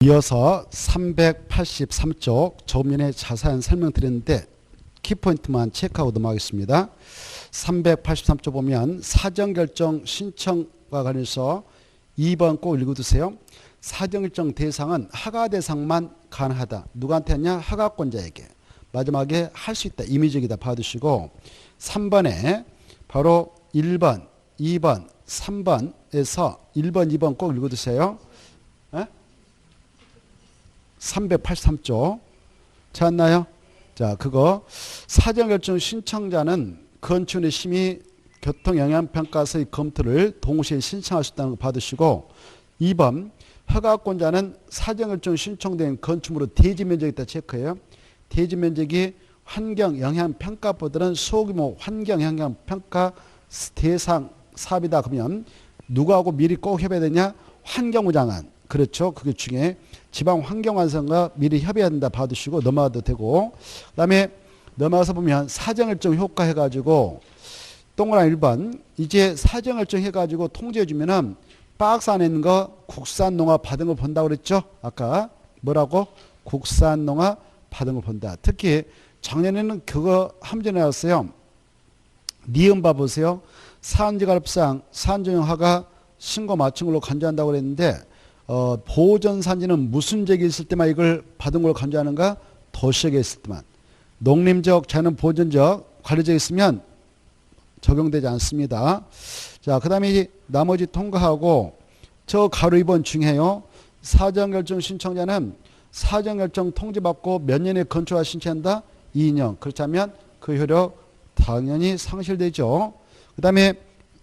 이어서 383쪽 조금 전에 자세한 설명드렸는데 키포인트만 체크하고 넘어가겠습니다. 383쪽 보면 사전결정 신청과 관련해서 2번 꼭 읽어두세요. 사전결정 대상은 허가 대상만 가능하다. 누구한테 하냐? 허가권자에게. 마지막에 할 수 있다. 임의적이다. 봐두시고 3번에 바로 1번, 2번, 3번에서 1번, 2번 꼭 읽어두세요. 383쪽 찾았나요? 자, 그거 사전결정 신청자는 건축의 심의 교통영향평가서의 검토를 동시에 신청할 수 있다는 거 받으시고 2번 허가권자는 사전결정 신청된 건축물의 대지면적이 있다 체크해요. 대지면적이 환경영향평가보다는 소규모 환경영향평가 대상 사업이다 그러면 누구하고 미리 꼭 협의해야 되냐? 환경부 장관. 그렇죠. 그게 중에 지방환경관성과 미리 협의해야 된다 봐두시고 넘어가도 되고 그 다음에 넘어가서 보면 사전결정 효과 해가지고 동그라미 1번 이제 사전결정 해가지고 통지해주면은 박스 안에 있는 거 국산농업 받은 걸 본다고 그랬죠. 아까 뭐라고? 국산농업 받은 걸 본다. 특히 작년에는 그거 함정에 나왔어요. 니은 봐보세요. 산지가업상 산전용허가 신고 맞춘 걸로 간주한다고 그랬는데 보존산지는 무슨 적이 있을 때만 이걸 받은 걸 간주하는가? 도시적에 있을 때만. 농림적, 자연 보존적, 관리적 있으면 적용되지 않습니다. 자, 그 다음에 나머지 통과하고 저 가로 2번 중요해요. 사전결정 신청자는 사전결정 통지받고 몇 년에 건축허가 신청한다? 2년. 그렇다면 그 효력 당연히 상실되죠. 그 다음에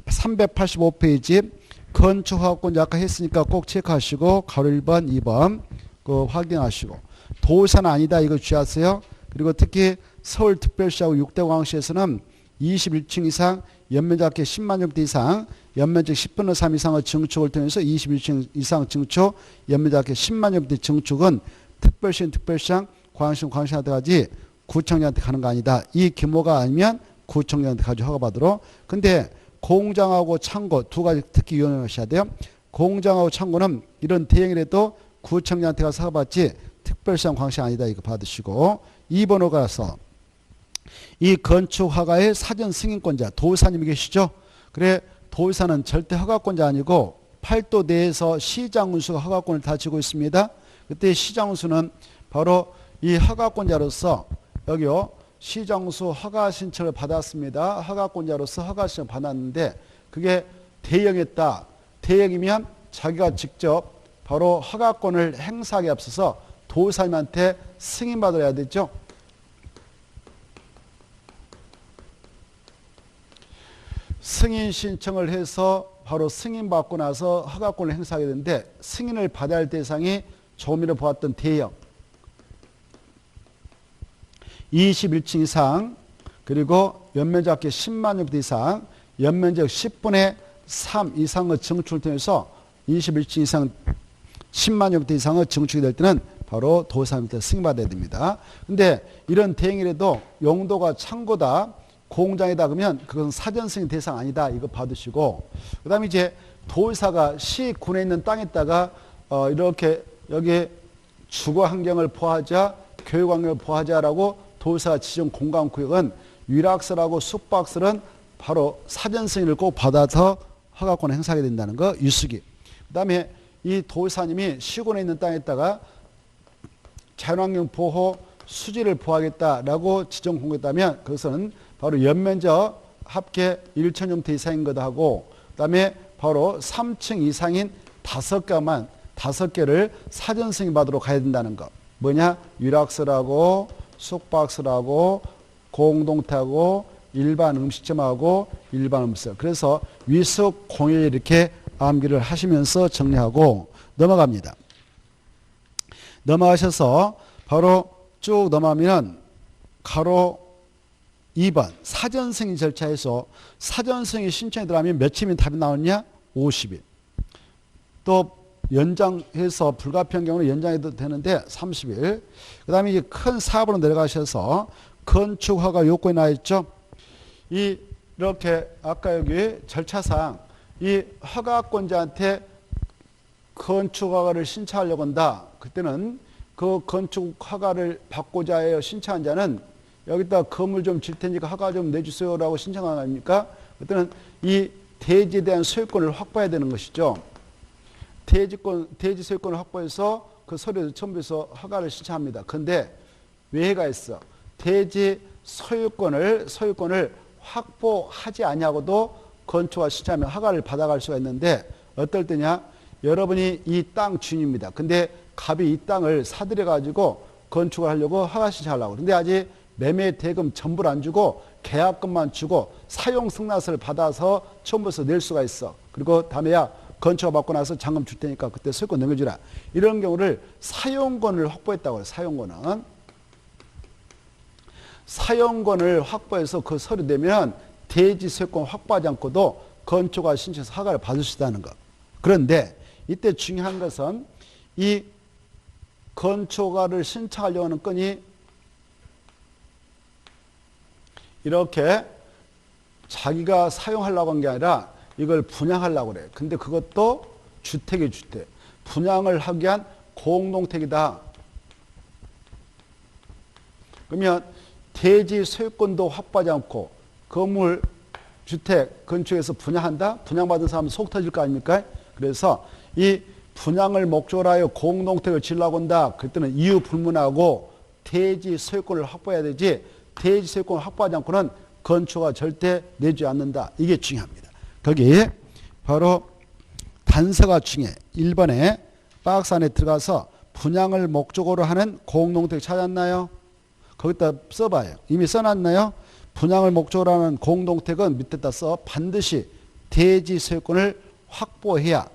385페이지 건축허가권자 아까 했으니까 꼭 체크하시고 가로 1번, 2번 그 확인하시고 도시는 아니다 이거 주의하세요. 그리고 특히 서울특별시하고 6대 광역시에서는 21층 이상 연면적 10만 제곱미터 이상 연면적 10분의 3 이상의 증축을 통해서 21층 이상 증축 연면적 10만 제곱미터 증축은 특별시는 특별시장 광역시는 광역시한테 가지 구청장한테 가는 거 아니다. 이 규모가 아니면 구청장한테 가지고 허가받으러. 근데 공장하고 창고 두 가지 특히 유념하셔야 돼요. 공장하고 창고는 이런 대형이라도 구청장한테 가서 허가받지 특별시장 광역시 아니다 이거 받으시고 2번으로 가서 이 건축허가의 사전 승인권자 도지사님이 계시죠. 그래 도지사는 절대 허가권자 아니고 팔도 내에서 시장운수가 허가권을 다 쥐고 있습니다. 그때 시장운수는 바로 이 허가권자로서 여기요. 시장운수 허가 신청을 받았습니다. 허가권자로서 허가 신청을 받았는데 그게 대형이었다. 대형이면 자기가 직접 바로 허가권을 행사하기에 앞서서 도지사님한테 승인받아야 되죠. 승인 신청을 해서 바로 승인받고 나서 허가권을 행사하게 되는데 승인을 받아야 할 대상이 조금 전에 보았던 대형 21층 이상 그리고 연면적 10만 제곱미터 이상 연면적 10분의 3 이상의 증축을 통해서 21층 이상 10만 제곱미터 이상의 증축이 될 때는 바로 도지사님한테 승인받아야 됩니다. 근데 이런 대행이라도 용도가 창고다 공장이다 그러면 그건 사전 승인 대상 아니다 이거 받으시고 그 다음에 이제 도지사가 시군에 있는 땅에다가 이렇게 여기 주거 환경을 보호하자 교육 환경을 보호하자라고 도지사가 지정 공간구역은 위락설하고 숙박설은 바로 사전 승인을 꼭 받아서 허가권을 행사하게 된다는 거 유수기. 그 다음에 이 도지사님이 시군에 있는 땅에다가 자연환경 보호 수지를 보호하겠다라고 지정 공고했다면 그것은 바로 연면적 합계 1,000제곱미터 이상인 것도 하고 그 다음에 바로 3층 이상인 5개를 사전 승인 받으러 가야 된다는 거. 뭐냐? 위락설하고 숙박설하고 공동태하고 일반 음식점하고 일반 음식. 그래서 위숙 공휴일 이렇게 암기를 하시면서 정리하고 넘어갑니다. 넘어가셔서 바로 쭉 넘어가면 가로 2번 사전 승인 절차에서 사전 승인 신청이 들어가면 며칠이면 답이 나오느냐? 50일. 또 연장해서 불가피한 경우는 연장해도 되는데 30일. 그 다음에 이제 큰 사업으로 내려가셔서 건축허가 요건이 나와 있죠. 이렇게 아까 여기 절차상 이 허가권자한테 건축 허가를 신청하려고 한다. 그때는 그 건축 허가를 받고자 해요. 신청한 자는 여기다 건물 좀 질 테니까 허가 좀 내주세요라고 신청한 거 아닙니까? 그때는 이 대지에 대한 소유권을 확보해야 되는 것이죠. 대지 소유권을 확보해서 그 서류를 첨부해서 허가를 신청합니다. 그런데 외해가 있어. 대지 소유권을 확보하지 아니하고도 건축허가 신청하면 허가를 받아갈 수가 있는데 어떨 때냐? 여러분이 이 땅 주인입니다. 근데 갑이 이 땅을 사들여 가지고 건축을 하려고 허가 신청하려고. 근데 아직 매매 대금 전부를 안 주고 계약금만 주고 사용 승낙서를 받아서 첨부해서 낼 수가 있어. 그리고 다음에야 건축허가 받고 나서 잔금 줄 테니까 그때 소유권 넘겨주라. 이런 경우를 사용권을 확보했다고 해요. 사용권을 확보해서 그 서류 내면 대지 소유권 확보하지 않고도 건축허가 신청해서 허가를 받을 수 있다는 것. 그런데 이때 중요한 것은 이 건축허가를 신청하려고 하는 건이 이렇게 자기가 사용하려고 한 게 아니라 이걸 분양하려고 그래. 근데 그것도 주택이 주택. 분양을 하기 위한 공동택이다. 그러면 대지 소유권도 확보하지 않고 건물, 주택, 건축에서 분양한다? 분양받은 사람은 속 터질 거 아닙니까? 그래서 이 분양을 목적으로 하여 공동택을 지으려고 한다. 그때는 이유 불문하고 대지 소유권을 확보해야 되지 대지 소유권을 확보하지 않고는 건축허가 절대 내주지 않는다. 이게 중요합니다. 거기에 바로 단서가 중요해. 1번에 박스 안에 들어가서 분양을 목적으로 하는 공동택 찾았나요? 거기다 써봐요. 이미 써놨나요? 분양을 목적으로 하는 공동택은 밑에다 써. 반드시 대지 소유권을 확보해야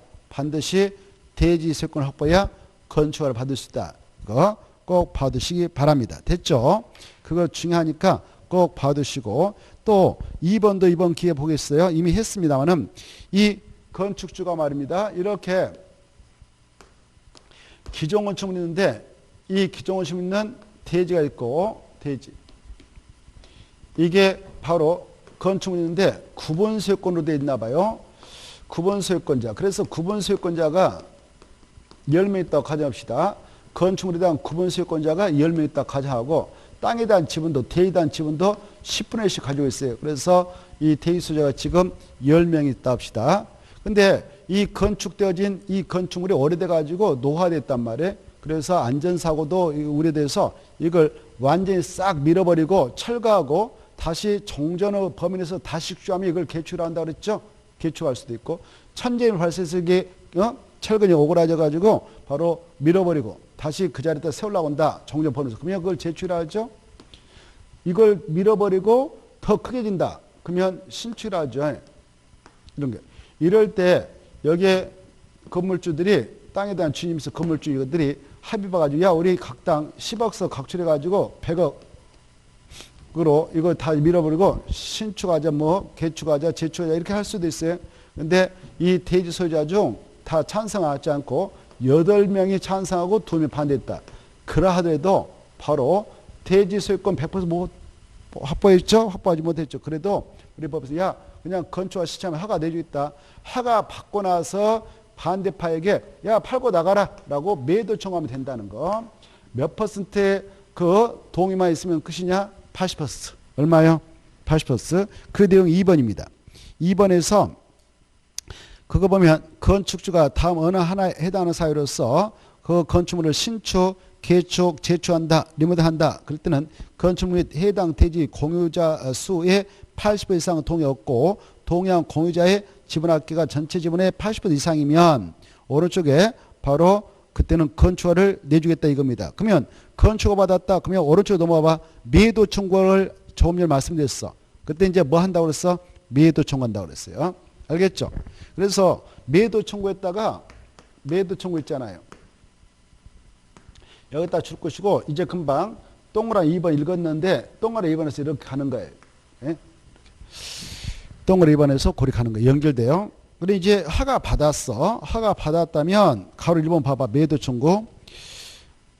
건축허가를 받을 수 있다. 이거 꼭 봐두시기 바랍니다. 됐죠? 그거 중요하니까 꼭 봐두시고 또 2번도 이번 기회에 보겠어요. 이미 했습니다만은 이 건축주가 말입니다. 이렇게 기존건축물이 있는데 이 기존건축물이 있는 대지가 있고 대지 이게 바로 건축물이 있는데 구분소유권으로 되어 있나 봐요. 구분소유권자. 그래서 구분소유권자가 10명 있다고 가정합시다. 건축물에 대한 구분소유권자가 10명 있다고 가정하고 땅에 대한 지분도 대지에 대한 지분도 10분의 1씩 가지고 있어요. 그래서 이 대지소유자가 지금 10명이 있다 합시다. 근데 이 건축되어진 이 건축물이 오래돼 가지고 노화됐단 말이에요. 그래서 안전사고도 우려돼서 이걸 완전히 싹 밀어버리고 철거하고 다시 종전의 범위 내에서 다시 축조하면 이걸 개축한다고 그랬죠. 개축할 수도 있고 천재인 발생해서 이게 철근이 오그라져 가지고 바로 밀어버리고 다시 그 자리에다 세우려고 한다. 종전 범위 내에서. 그러면 그걸 재축하죠. 이걸 밀어버리고 더 크게 진다. 그러면 신축하죠. 이런 게. 이럴 때 여기에 건물주들이 땅에 대한 주인이면서 건물주 이것들이 합의봐가지고 야 우리 각당 10억서 각출해가지고 100억으로 이걸 다 밀어버리고 신축하자 뭐 개축하자 재축하자 이렇게 할 수도 있어요. 근데 이 대지 소유자 중 다 찬성하지 않고 8명이 찬성하고 2명이 반대했다. 그러하더라도 바로 대지 소유권 100% 확보했죠? 확보하지 못했죠. 그래도 우리 법에서 야 그냥 건축허가 시청하면 허가 내주겠다. 허가 받고 나서 반대파에게 야 팔고 나가라 라고 매도 청구하면 된다는 거. 몇 퍼센트의 그 동의만 있으면 끝이냐? 80%. 얼마요? 80%. 그 내용 2번입니다. 2번에서 그거 보면 건축주가 다음 어느 하나에 해당하는 사유로서 그 건축물을 신축, 개축, 재축한다, 리모델한다. 그럴 때는 건축물 및 해당 대지 공유자 수의 80% 이상 동의 없고 동의한 공유자의 지분합계가 전체 지분의 80% 이상이면 오른쪽에 바로 그때는 건축허가를 내주겠다 이겁니다. 그러면 건축허가 받았다. 그러면 오른쪽에 넘어와 봐. 매도 청구를 조금 전에 말씀드렸어. 그때 이제 뭐 한다고 그랬어? 매도 청구한다고 그랬어요. 알겠죠? 그래서 매도 청구했다가 매도 청구했잖아요. 여기다 줄 것이고 이제 금방 동그라미 2번 읽었는데 동그라미 2번에서 이렇게 가는 거예요. 예? 동그라미 2번에서 고리 가는 거예요. 연결돼요. 그런데 이제 허가 받았어. 허가 받았다면 가로 1번 봐봐. 매도 청구.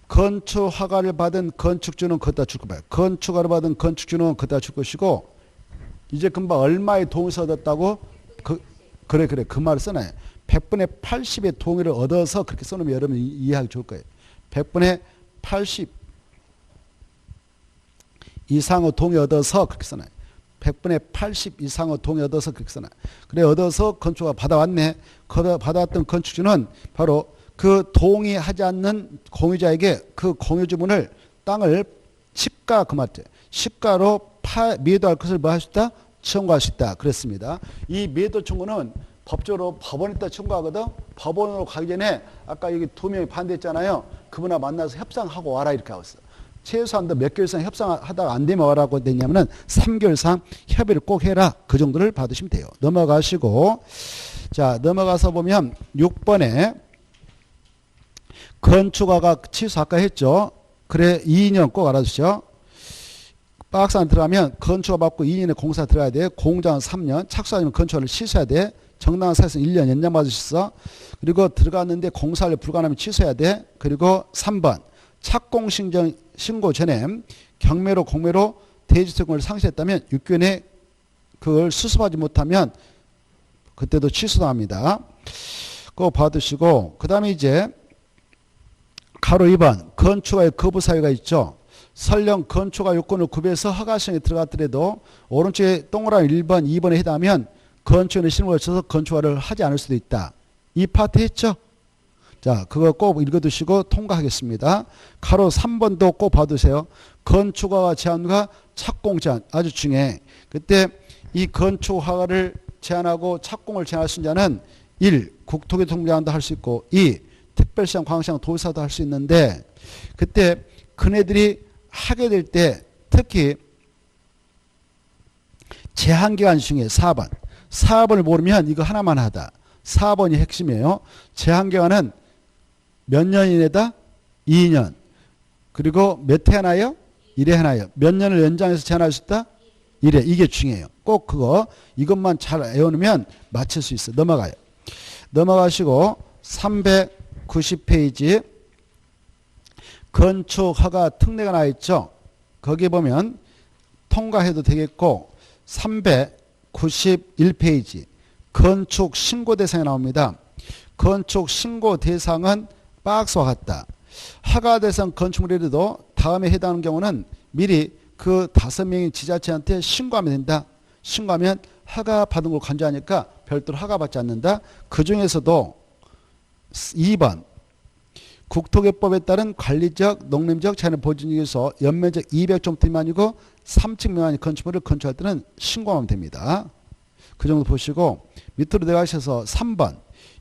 건축 허가를 받은 건축주는 그다 줄 거예요. 건축 허가를 받은 건축주는 그다 줄 것이고 이제 금방 얼마의 동의서 얻었다고? 그래 그 말을 써놔요. 100분의 80의 동의를 얻어서 그렇게 써놓으면 여러분 이해하기 좋을 거예요. 100분의 80 이상의 동의 얻어서 그렇게 써놔요. 100분의 80 이상의 동의 얻어서 그렇게 써놔요. 그래 얻어서 건축가 받아왔네. 받아왔던 건축주는 바로 그 동의하지 않는 공유자에게 그 공유주문을 땅을 시가 그 말이죠. 시가로 매도할 것을 뭐 할 수 있다? 청구할 수 있다. 그랬습니다. 이 매도 청구는 법적으로 법원에다 청구하거든. 법원으로 가기 전에 아까 여기 두 명이 반대했잖아요. 그분하고 만나서 협상하고 와라 이렇게 하고 있어. 최소한 몇 개월 이상 협상하다가 안 되면 와라고 됐냐면은 3개월 이상 협의를 꼭 해라. 그 정도를 받으시면 돼요. 넘어가시고 자 넘어가서 보면 6번에 건축허가 취소 아까 했죠. 그래 2년 꼭 알아두시죠. 박스 안에 들어가면 건축허 받고 2년에 공사 들어가야 돼. 공장은 3년. 착수하면 건축허를 취소해야 돼. 정당한 사에서는 1년 연장 받을 수 있어. 그리고 들어갔는데 공사를 불가하면 취소해야 돼. 그리고 3번 착공 신고 전에 경매로 공매로 대지특권을 상실했다면 6개월에 그걸 수습하지 못하면 그때도 취소합니다. 그거 받으시고 그 다음에 이제 가로 2번 건축허의 거부 사유가 있죠. 설령 건축허 요건을 구비해서 허가시행에 들어갔더라도 오른쪽에 동그라미 1번, 2번에 해당하면 건축허의 실무를 쳐서 건축허를 하지 않을 수도 있다. 이 파트 했죠? 자, 그거 꼭 읽어두시고 통과하겠습니다. 가로 3번도 꼭 봐두세요. 건축허가 제한과 착공 제한 아주 중요해. 그때 이 건축허가를 제한하고 착공을 제한할 수 있는 자는 1. 국토교통부 제한도 할 수 있고 2. 특별시장, 광역시장, 도지사도 할 수 있는데 그때 그네들이 하게 될 때 특히 제한기간 중에 4번. 4번을 모르면 이거 하나만 하다. 4번이 핵심이에요. 제한기간은 몇 년 이내다? 2년. 그리고 몇 해 하나요? 1회 하나요. 몇 년을 연장해서 제한할 수 있다? 1회. 이게 중요해요. 꼭 그거 이것만 잘 외워놓으면 맞출 수 있어요. 넘어가요. 넘어가시고 390페이지 건축허가 특례가 나와 있죠. 거기 보면 통과해도 되겠고 391페이지 건축 신고 대상이 나옵니다. 건축 신고 대상은 박스와 같다. 허가 대상 건축물이라도 다음에 해당하는 경우는 미리 그 5명의 지자체한테 신고하면 된다. 신고하면 허가 받은 걸 간주하니까 별도로 허가 받지 않는다. 그 중에서도 2번 국토개법에 따른 관리적, 농림적 자연 보존 중에서 연면적 200제곱미터 미만이고 3층 미만의 건축물을 건축할 때는 신고하면 됩니다. 그 정도 보시고 밑으로 내려가셔서 3번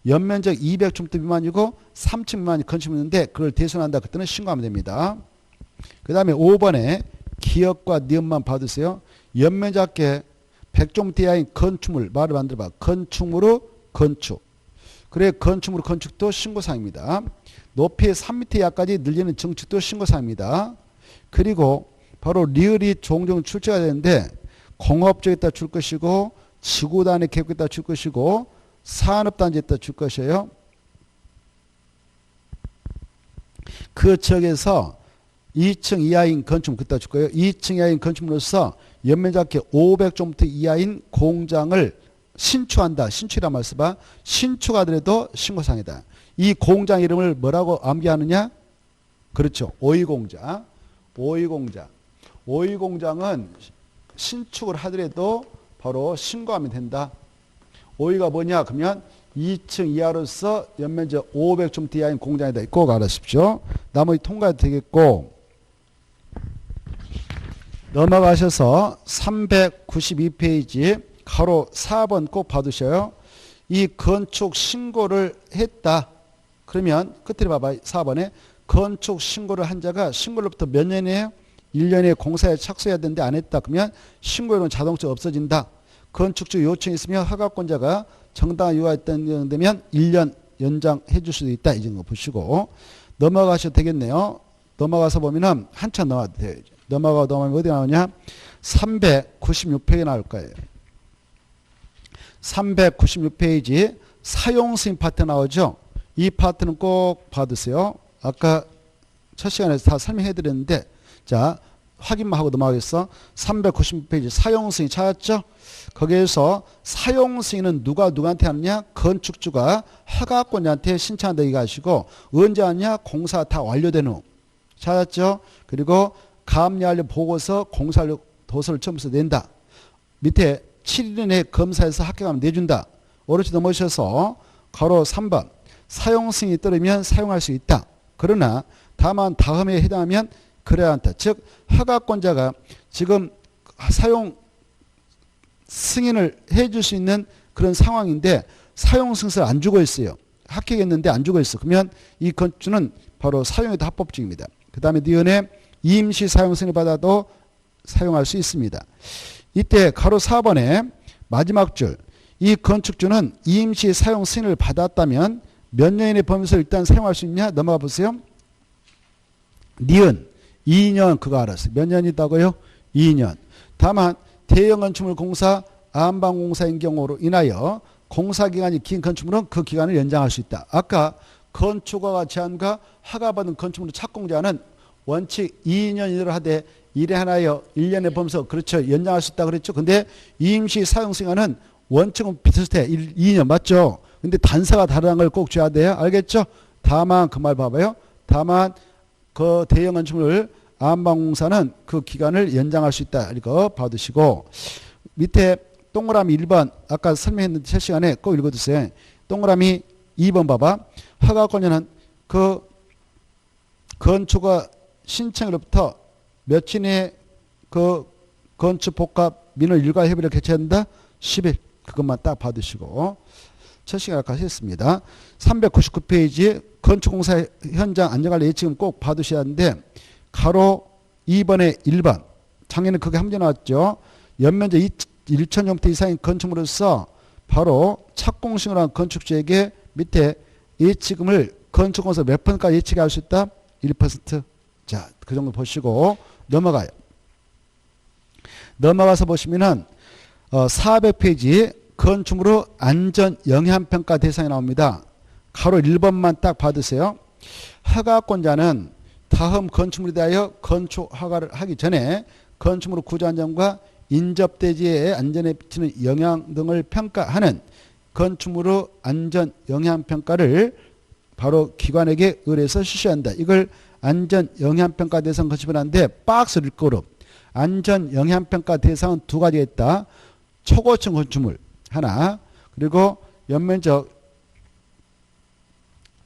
연면적 200제곱미터 미만이고 3층 미만의 건축물인데 그걸 대손한다. 그때는 신고하면 됩니다. 그 다음에 5번에 기업과 니은만 받으세요. 연면 작게 100제곱미터 이하인 건축물 말을 만들어봐. 건축물의 건축. 그래 건축물 건축도 신고사항입니다. 높이 3m 이하까지 늘리는 증축도 신고사항입니다. 그리고 바로 리을이 종종 출제가 되는데 공업적에다 줄 것이고 지구단위 계획에다 줄 것이고 산업단지에다 줄 것이에요. 그 지역에서 2층 이하인 건축물 그따 줄 거예요. 2층 이하인 건축물로서 연면적이 500제곱미터 이하인 공장을 신축한다. 신축이란 말 써봐. 신축하더라도 신고사항이다. 이 공장 이름을 뭐라고 암기하느냐? 그렇죠. 오이공장. 오이공장. 오이공장은 신축을 하더라도 바로 신고하면 된다. 오이가 뭐냐? 그러면 2층 이하로서 연면적 500제곱미터 이하인 공장이다. 꼭 알아십시오. 나머지 통과해도 되겠고 넘어가셔서 392페이지 가로 4번 꼭 받으셔요. 이 건축 신고를 했다. 그러면 끝에 봐봐. 4번에 건축 신고를 한 자가 신고로부터 몇 년이에요? 1년에 공사에 착수해야 되는데 안 했다. 그러면 신고료는 자동적으로 없어진다. 건축주 요청이 있으면 허가권자가 정당한 이유가 있다면 1년 연장해 줄 수도 있다. 이 정도 보시고 넘어가셔도 되겠네요. 넘어가서 보면은 한참 넘어가도 돼요. 넘어가면 어디 나오냐? 396페이지 나올 거예요. 396페이지 사용승인 파트 나오죠. 이 파트는 꼭 받으세요. 아까 첫 시간에서 다 설명해 드렸는데 자 확인만 하고 넘어가겠어. 396페이지 사용승인 찾았죠? 거기에서 사용승인은 누구한테 하느냐? 건축주가 허가권자한테 신청한다 이거 하시고 언제 하느냐? 공사 다 완료된 후. 찾았죠? 그리고 감리완료 보고서 공사완료 도서를 첨부해서 낸다. 밑에 7일 이내 검사에서 합격하면 내준다. 오른쪽 넘어오셔서 가로 3번 사용승인이 따르면 사용할 수 있다. 그러나 다만 다음에 해당하면 그래야 한다. 즉 허가권자가 지금 사용 승인을 해줄 수 있는 그런 상황인데 사용 승인을 안 주고 있어요. 합격했는데 안 주고 있어. 그러면 이 건축주는 바로 사용에도 합법적입니다. 그 다음에 니은에 임시 사용 승인을 받아도 사용할 수 있습니다. 이때 가로 4번에 마지막 줄 이 건축주는 임시 사용 승인을 받았다면 몇 년의 범위에서 일단 사용할 수 있냐? 넘어가 보세요. 니은 2년 그거 알았어요. 몇 년 있다고요? 2년. 다만 대형 건축물 공사 안방공사인 경우로 인하여 공사기간이 긴 건축물은 그 기간을 연장할 수 있다. 아까 건축허가 제한과 허가받은 건축물 착공자는 원칙 2년 이내로 하되 이래 하나여 1년의 범위에서 그렇죠. 연장할 수 있다 그랬죠. 근데 임시 사용승인은 원칙은 비슷해. 2년 맞죠? 근데 단서가 다르다는 걸 꼭 줘야 돼요. 알겠죠? 다만 그 말 봐봐요. 다만 그 대형 건축물 안방공사는 그 기간을 연장할 수 있다. 이거 받으시고 밑에 동그라미 1번 아까 설명했는데 실시간에 꼭 읽어주세요. 동그라미 2번 봐봐. 허가권자는 그 건축가 신청으로부터 며칠 내에 그 건축복합 민원 일괄 협의를 개최한다. 10일. 그것만 딱 받으시고 첫 시간 아까 했습니다. 399페이지 건축공사 현장 안전관리 예측은 꼭 받으셔야 하는데 가로 2번에 1번 작년에 그게 함재 나왔죠. 연면적 1,000형태 이상인 건축물로서 바로 착공식을 한 건축주에게 밑에 예치금을 건축공사 몇 %까지 예측할 수 있다? 1%. 자, 그 정도 보시고 넘어가요. 넘어가서 보시면은 400페이지 건축물의 안전영향평가 대상이 나옵니다. 가로 1번만 딱 받으세요. 허가권자는 다음 건축물에 대하여 건축 허가를 하기 전에 건축물의 구조 안전과 인접대지의 안전에 미치는 영향 등을 평가하는 건축물의 안전영향평가를 바로 기관에게 의뢰해서 실시한다. 이걸 안전영향평가 대상 건축물 하는데 박스를 읽고로 안전영향평가 대상은 두 가지가 있다. 초고층 건축물 하나 그리고 연면적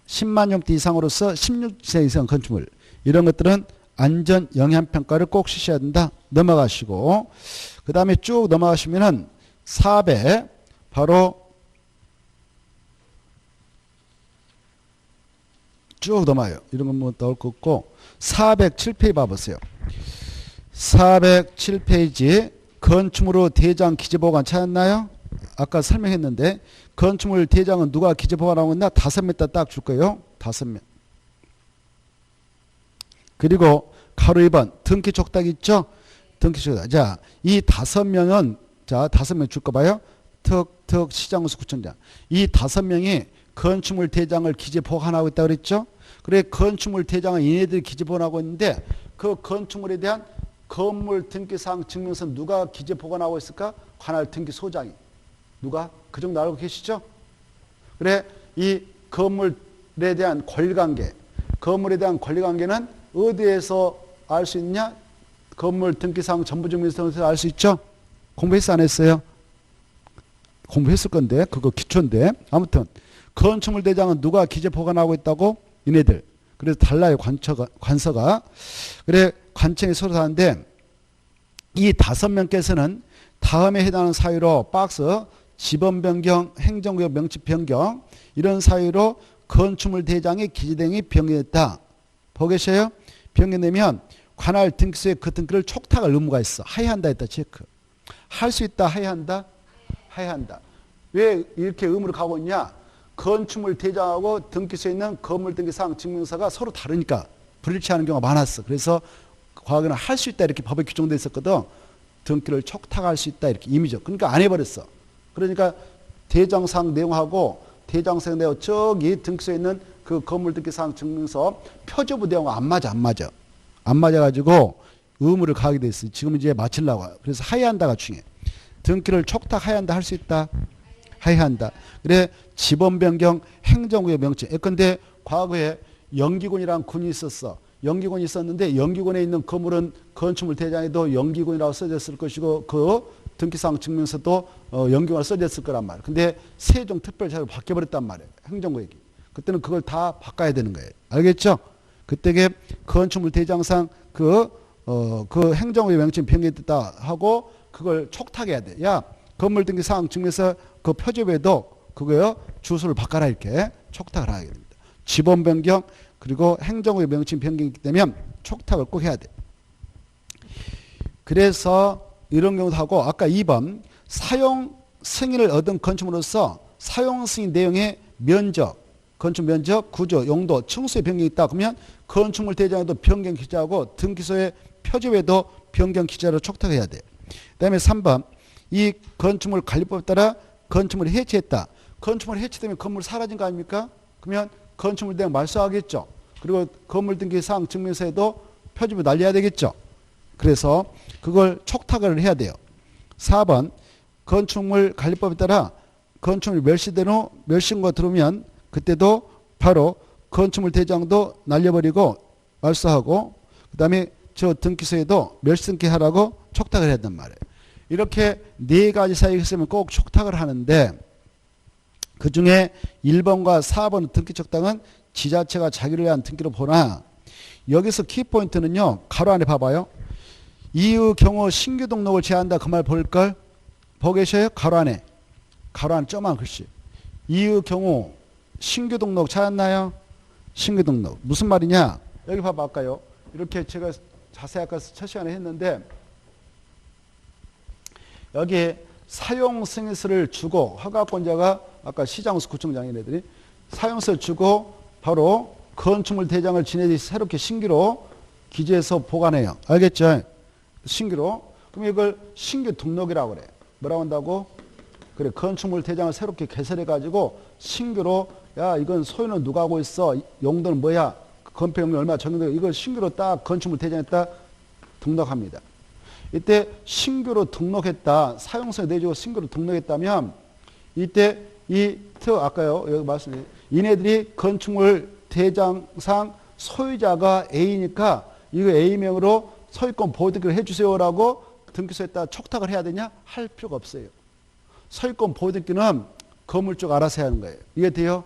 10만 형태 이상으로서 16세 이상 건축물 이런 것들은 안전영향평가를 꼭 실시해야 된다. 넘어가시고 그 다음에 쭉 넘어가시면은 400 바로 쭉 넘어요. 이런 건 뭐 나올 거 없고 407페이지 봐보세요. 407페이지 건축물의 대장 기재보관 찾았나요? 아까 설명했는데 건축물 대장은 누가 기재보관하고 있나? 5명 딱 줄 거예요. 5명. 그리고 가로 2번 등기 촉탁 있죠? 등기 촉탁. 자, 이 5명은 자 5명 줄 거 봐요. 특 시장수 구청장. 이 5명이 건축물 대장을 기재보관하고 있다고 그랬죠? 그래 건축물 대장은 얘네들이 기재보관하고 있는데 그 건축물에 대한 건물 등기사항 증명서 누가 기재 보관하고 있을까? 관할 등기소장이. 누가? 그 정도 알고 계시죠? 그래 이 건물에 대한 권리관계 건물에 대한 권리관계는 어디에서 알 수 있냐? 건물 등기사항 전부증명서에서 알 수 있죠? 공부했어 안 했어요? 공부했을 건데 그거 기초인데 아무튼 건축물 대장은 누가 기재 보관하고 있다고? 이네들. 그래서 달라요 관서가. 그래 관청이 서로 다른데 이 5명께서는 다음에 해당하는 사유로 박스 지번 변경, 행정구역 명칭 변경 이런 사유로 건축물 대장의 기재등이 변경됐다. 보고 계셔요? 변경되면 관할 등기소에 그 등기를 촉탁할 의무가 있어. 하야한다 했다 체크. 할 수 있다 하야한다? 하야한다. 왜 이렇게 의무를 가고 있냐? 건축물 대장하고 등기소에 있는 건물 등기사항 증명서가 서로 다르니까 불일치하는 경우가 많았어. 그래서 과거에는 할 수 있다 이렇게 법에 규정되어 있었거든. 등기를 촉탁할 수 있다 이렇게 임의죠. 그러니까 안 해버렸어. 그러니까 대장사항 내용하고 대장사항 내용 저기 등기소에 있는 그 건물 등기사항 증명서 표저부 내용과 안 맞아. 안 맞아가지고 의무를 가하게 돼 있어요. 지금 이제 마치려고. 그래서 하야한다가 중요해. 등기를 촉탁 하야한다 할 수 있다. 하야한다. 그래 지번 변경 행정구역 명칭. 예컨대 과거에 영기군이란 군이 있었어. 영기군이 있었는데 영기군에 있는 건물은 건축물 대장에도 영기군이라고 써졌을 것이고 그 등기상 증명서도 영기군으로 써졌을 거란 말이야. 근데 세종특별자로 바뀌어버렸단 말이에요. 행정구역이. 그때는 그걸 다 바꿔야 되는 거예요. 알겠죠? 그때 건축물 대장상 그 행정구역 명칭 변경됐다 하고 그걸 촉탁해야 돼. 야, 건물 등기 사항 증명서 그 표지에도 그거요 주소를 바꿔라 이렇게 촉탁을 하게 됩니다. 지번 변경 그리고 행정구역 명칭 변경이기 때문에 촉탁을 꼭 해야 돼. 그래서 이런 경우도 하고 아까 2번 사용 승인을 얻은 건축물로서 사용 승인 내용의 면적, 건축 면적, 구조, 용도, 층수의 변경이 있다. 그러면 건축물 대장에도 변경 기재하고 등기소의 표지에도 변경 기재로 촉탁해야 돼. 그다음에 3번 이 건축물 관리법에 따라 건축물을 해체했다. 건축물 해체되면 건물 사라진 거 아닙니까? 그러면 건축물 대장 말소하겠죠. 그리고 건물 등기 사항 증명서에도 표지부 날려야 되겠죠. 그래서 그걸 촉탁을 해야 돼요. 4번 건축물 관리법에 따라 건축물 멸시된 후 멸시인가 들어오면 그때도 바로 건축물 대장도 날려버리고 말소하고 그 다음에 저 등기소에도 멸시등기하라고 촉탁을 해야 된단 말이에요. 이렇게 네 가지 사유가 있으면 꼭 촉탁을 하는데 그 중에 1번과 4번 등기 촉탁은 지자체가 자기를 위한 등기로 보나 여기서 키포인트는요. 가로 안에 봐봐요. 이의 경우 신규 등록을 제한한다 그 말 볼걸? 보고 계셔요? 가로 안에 점한 글씨. 이의 경우 신규 등록 찾았나요? 신규 등록 무슨 말이냐? 여기 봐봐 아까요. 이렇게 제가 자세히 아까 첫 시간에 했는데 여기 사용 승인서를 주고 허가권자가 아까 시장수 구청장인 애들이 사용서를 주고 바로 건축물 대장을 지네들이 새롭게 신규로 기재해서 보관해요. 알겠죠? 신규로. 그럼 이걸 신규 등록이라고 그래. 뭐라고 한다고? 그래 건축물 대장을 새롭게 개설해 가지고 신규로 야 이건 소유는 누가 하고 있어? 용도는 뭐야? 건폐용료 얼마 적용되고 이걸 신규로 딱 건축물 대장에 딱 등록합니다. 이때 신규로 등록했다. 사용서에 내주고 신규로 등록했다면 이때 아까요 여기 말씀드린 이네들이 건축물 대장상 소유자가 A니까 이거 A명으로 소유권 보호등기를 해주세요라고 등기소에다 촉탁을 해야 되냐? 할 필요가 없어요. 소유권 보호등기는 건물 쪽 알아서 해야 하는 거예요. 이해돼요?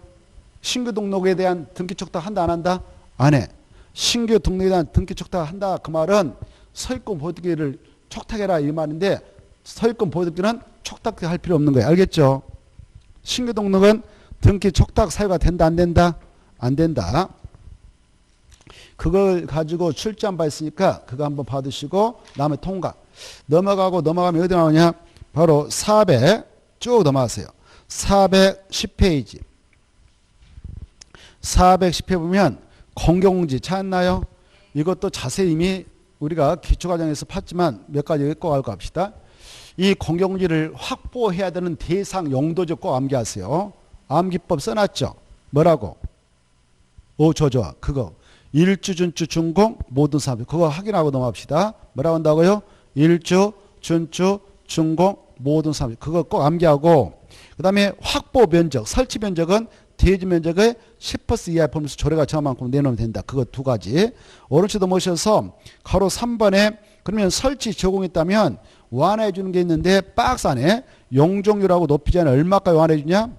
신규 등록에 대한 등기 촉탁 한다 안 한다? 안 해. 신규 등록에 대한 등기 촉탁 한다 그 말은 소유권 보호등기를 촉탁해라 이 말인데 소유권 보호등기는 촉탁할 필요 없는 거예요. 알겠죠? 신규 등록은 등기 촉탁 사유가 된다 안 된다? 안 된다. 그걸 가지고 출제한 바 있으니까 그거 한번 받으시고 다음에 통과. 넘어가면 어디 나오냐? 바로 400 쭉 넘어가세요. 410페이지. 410페이지 보면 공개공지 찾았나요? 이것도 자세히 이미 우리가 기초과정에서 봤지만 몇 가지 꼭 알고 갑시다. 이 공개공지를 확보해야 되는 대상 용도적 꼭 암기하세요. 암기법 써놨죠? 뭐라고? 좋아. 그거. 일주, 준주, 준공, 모든 사업. 그거 확인하고 넘어갑시다. 뭐라고 한다고요? 일주, 준주, 준공, 모든 사업. 그거 꼭 암기하고 그 다음에 확보 면적, 설치 면적은 대지 면적의 10% 이하의 범위에서 조례가 정한 만큼 내놓으면 된다. 그거 두 가지. 오른쪽도 모셔서 가로 3번에 그러면 설치 제공했다면 완화해 주는 게 있는데 박스 안에 용적률하고 높이 전에 얼마까지 완화해 주냐?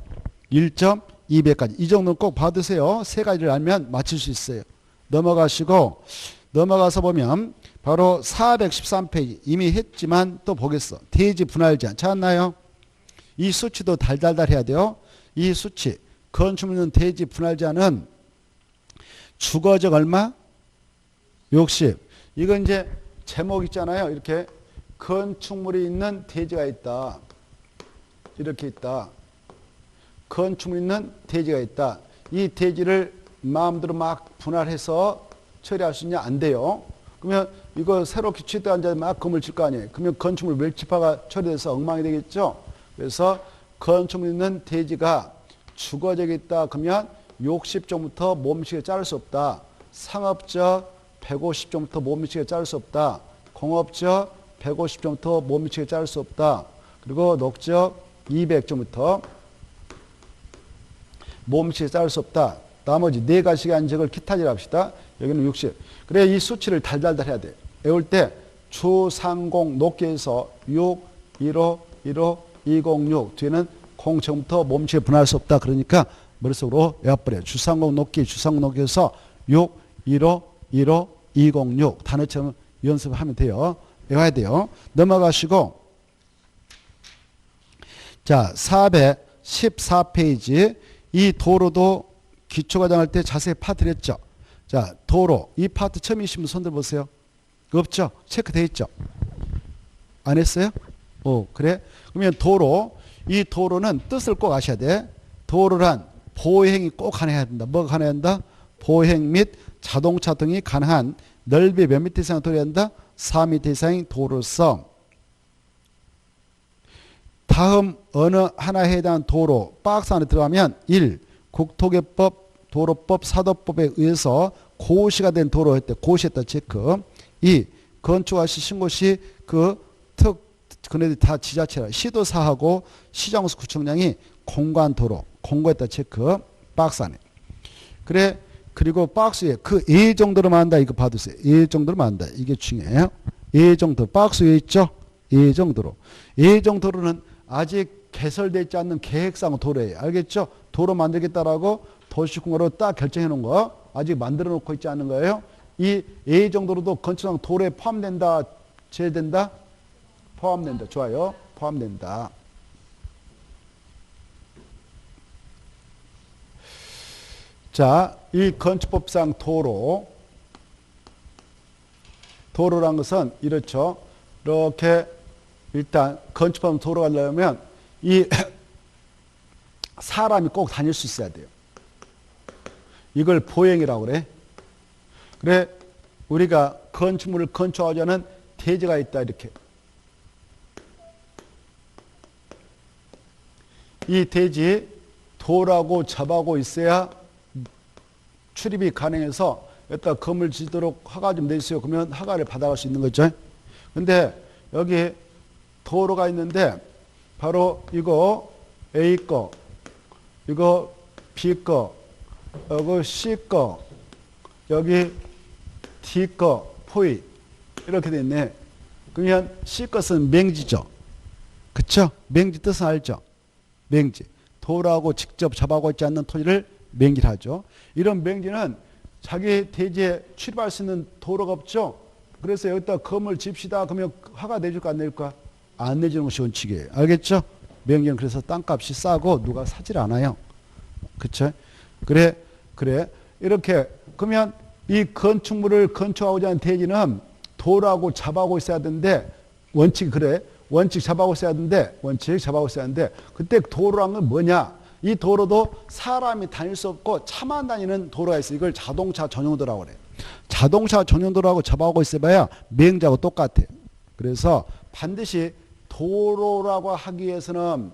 1.2배까지. 이 정도는 꼭 받으세요. 세 가지를 알면 맞출 수 있어요. 넘어가서 보면 바로 413페이지 이미 했지만 또 보겠어. 대지 분할 제한 찾았나요? 이 수치도 달달달 해야 돼요. 이 수치 건축물 있는 대지 분할 제한은 주거적 얼마? 60. 이건 이제 제목 있잖아요. 이렇게 건축물이 있는 대지가 있다. 이렇게 있다. 건축물 있는 대지가 있다. 이 대지를 마음대로 막 분할해서 처리할 수 있냐? 안 돼요. 그러면 이거 새로 기초했다 앉아 막 건물 질 거 아니에요. 그러면 건축물 멸치파가 처리돼서 엉망이 되겠죠. 그래서 건축물 있는 대지가 주거적이 있다. 그러면 60종부터 몸식에 자를 수 없다. 상업적 150종부터 몸식에 자를 수 없다. 공업지역 150점부터 못 미치게 자를 수 없다. 그리고 녹지역 200점부터 못 미치게 자를 수 없다. 나머지 네 가지의 안적을 기타지라 합시다. 여기는 60. 그래 이 수치를 달달달 해야 돼. 외울 때 주상공 녹기에서 6, 15, 15, 206 뒤에는 공정부터 몸체에 분할 수 없다. 그러니까 머릿속으로 외워버려요. 주상공 녹기, 주상공 녹기에서 6, 15, 15, 206 단어처럼 연습하면 돼요. 외워야 돼요. 넘어가시고 자 414페이지 이 도로도 기초과정 할 때 자세히 파트렸죠. 자 도로 이 파트 처음이신 분 손들 보세요. 없죠? 체크되어 있죠? 안 했어요? 그래? 그러면 도로 이 도로는 뜻을 꼭 아셔야 돼. 도로란 보행이 꼭 가능해야 된다. 뭐가 가능해야 한다? 보행 및 자동차 등이 가능한 넓이 몇 미터 이상의 도로야 한다? 4미터 이상의 도로서 다음 어느 하나에 해당하는 도로 박스 안에 들어가면 1. 국토개법, 도로법, 사도법에 의해서 고시가 된 도로 했대. 고시했다 체크. 2. 건축화 시 신고 시 그네들 다 지자체라. 시도사하고 시장수 구청장이 공간 도로 공고했다 체크. 박스 안에. 그래 그리고 박스에 그 예 정도로만 한다. 이거 봐두세요. 예 정도로만 한다. 이게 중요해요. 예 정도. 박스 위에 있죠? 예 정도로. 예 정도로는 아직 개설되어 있지 않는 계획상 도로예요. 알겠죠? 도로 만들겠다라고 도시공사로 딱 결정해 놓은 거 아직 만들어 놓고 있지 않은 거예요. 이 A 정도로도 건축상 도로에 포함된다. 제외된다? 포함된다. 좋아요. 포함된다. 자, 이 건축법상 도로란 것은 이렇죠. 이렇게 일단 건축법 도로 가려면 이 사람이 꼭 다닐 수 있어야 돼요. 이걸 보행이라고 그래. 그래 우리가 건축물을 건축하자는 대지가 있다 이렇게. 이 대지 도라고 접하고 있어야 출입이 가능해서 여기다 건물 짓도록 허가 좀 내주세요. 그러면 허가를 받아갈 수 있는 거죠. 근데 여기 도로가 있는데 바로 이거 A 거, 이거 B 거, 여기 C 거, 여기 D 거, 포위 이렇게 돼 있네. 그러면 C 것은 맹지죠. 그쵸? 맹지 뜻은 알죠? 맹지. 도로하고 직접 접하고 있지 않는 토지를 맹지라 하죠. 이런 맹지는 자기 대지에 출입할 수 있는 도로가 없죠. 그래서 여기다 건물 집시다 그러면 허가 내줄까 안 내줄까? 안 내주는 것이 원칙이에요. 알겠죠? 맹지는 그래서 땅값이 싸고 누가 사질 않아요. 그쵸? 그래. 이렇게 그러면 이 건축물을 건축하고자 하는 대지는 도로하고 접하고 있어야 되는데 원칙이 그래. 원칙 접하고 있어야 되는데 그때 도로란 건 뭐냐? 이 도로도 사람이 다닐 수 없고 차만 다니는 도로가 있어요. 이걸 자동차 전용도라고 그래요. 자동차 전용도로하고 접하고 있어봐야 맹지하고 똑같아요. 그래서 반드시 도로라고 하기 위해서는